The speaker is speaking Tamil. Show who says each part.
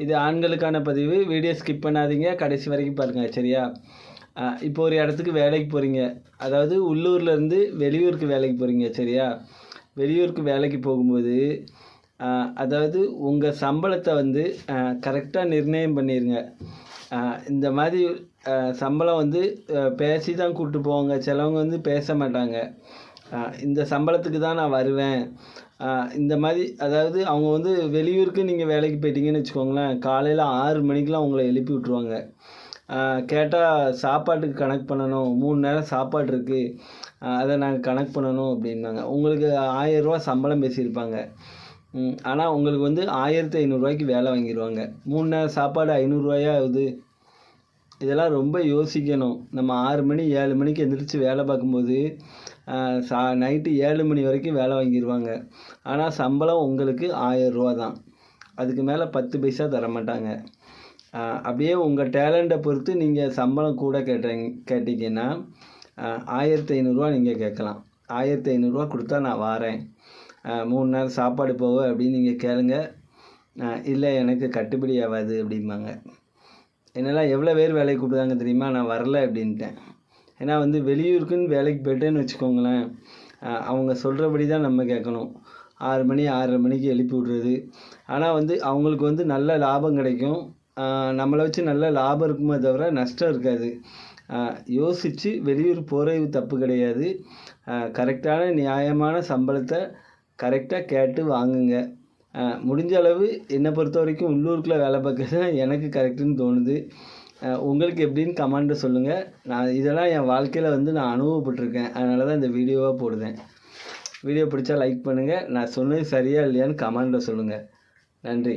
Speaker 1: இது ஆண்களுக்கான பதிவு. வீடியோ ஸ்கிப் பண்ணாதீங்க, கடைசி வரைக்கும் பாருங்கள் சரியா. இப்போ ஒரு இடத்துக்கு வேலைக்கு போகிறீங்க, அதாவது உள்ளூர்லேருந்து வெளியூருக்கு வேலைக்கு போகிறீங்க சரியா. வெளியூருக்கு வேலைக்கு போகும்போது அதாவது உங்கள் சம்பளத்தை வந்து கரெக்டாக நிர்ணயம் பண்ணிடுங்க. இந்த மாதிரி சம்பளம் வந்து பேசி தான் கூப்பிட்டு போவாங்க, சிலவங்க வந்து பேச மாட்டாங்க. இந்த சம்பளத்துக்கு தான் நான் வருவேன், இந்த மாதிரி. அதாவது அவங்க வந்து வெளியூருக்கு நீங்கள் வேலைக்கு போயிட்டீங்கன்னு வச்சுக்கோங்களேன், காலையில் 6 மணிக்கெலாம் உங்களை எழுப்பி விட்ருவாங்க. கேட்டால் சாப்பாட்டுக்கு கணக்கு பண்ணணும், 3 நேரம் சாப்பாடு இருக்குது, அதை நாங்கள் கணக்கு பண்ணணும் அப்படின்னாங்க. உங்களுக்கு 1000 ரூபா சம்பளம் பேசியிருப்பாங்க. ஆனால் உங்களுக்கு வந்து 1500 வேலை வாங்கிடுவாங்க. 3 நேரம் சாப்பாடு 500 ரூபாயா ஆகுது. இதெல்லாம் ரொம்ப யோசிக்கணும். நம்ம 6 மணி 7 மணிக்கு எந்திரிச்சு வேலை பார்க்கும்போது நைட்டு 7 மணி வரைக்கும் வேலை வாங்கிடுவாங்க. ஆனால் சம்பளம் உங்களுக்கு 1000 ரூபா தான். அதுக்கு மேலே 10 பைசா தரமாட்டாங்க. அப்படியே உங்கள் டேலண்ட்டை பொறுத்து நீங்கள் சம்பளம் கூட கேட்டிங்கன்னா 1500 நீங்கள் கேட்கலாம். 1500 கொடுத்தா நான் வாரேன், 3 நேரம் சாப்பாடு போக அப்படின்னு நீங்கள் கேளுங்க. இல்லை எனக்கு கட்டுப்படி ஆகாது அப்படிம்பாங்க. என்னெல்லாம் எவ்வளோ பேர் வேலைக்கு கூப்பிடுதாங்க தெரியுமா, நான் வரல அப்படின்ட்டேன். ஏன்னா வந்து வெளியூருக்குன்னு வேலைக்கு போய்ட்டேன்னு வச்சுக்கோங்களேன், அவங்க சொல்கிறபடி தான் நம்ம கேட்கணும். 6 மணி 6:30 மணிக்கு எழுப்பி விட்றது. ஆனால் வந்து அவங்களுக்கு வந்து நல்ல லாபம் கிடைக்கும், நம்மளை வச்சு நல்ல லாபம் இருக்குமே தவிர நஷ்டம் இருக்காது. யோசித்து வெளியூர் போகிறது தப்பு கிடையாது. கரெக்டான நியாயமான சம்பளத்தை கரெக்டாக கேட்டு வாங்குங்க. முடிஞ்ச அளவு என்னை பொறுத்த வரைக்கும் உள்ளூருக்குள்ளே வேலை பார்க்குறது தான் எனக்கு கரெக்டுன்னு தோணுது. உங்களுக்கு எப்படின்னு கமெண்ட்டில் சொல்லுங்கள். நான் இதெல்லாம் என் வாழ்க்கையில் வந்து நான் அனுபவப்பட்டிருக்கேன், அதனால தான் இந்த வீடியோவாக போடுதேன். வீடியோ பிடிச்சா லைக் பண்ணுங்கள். நான் சொன்னது சரியா இல்லையான்னு கமெண்ட்டில் சொல்லுங்கள். நன்றி.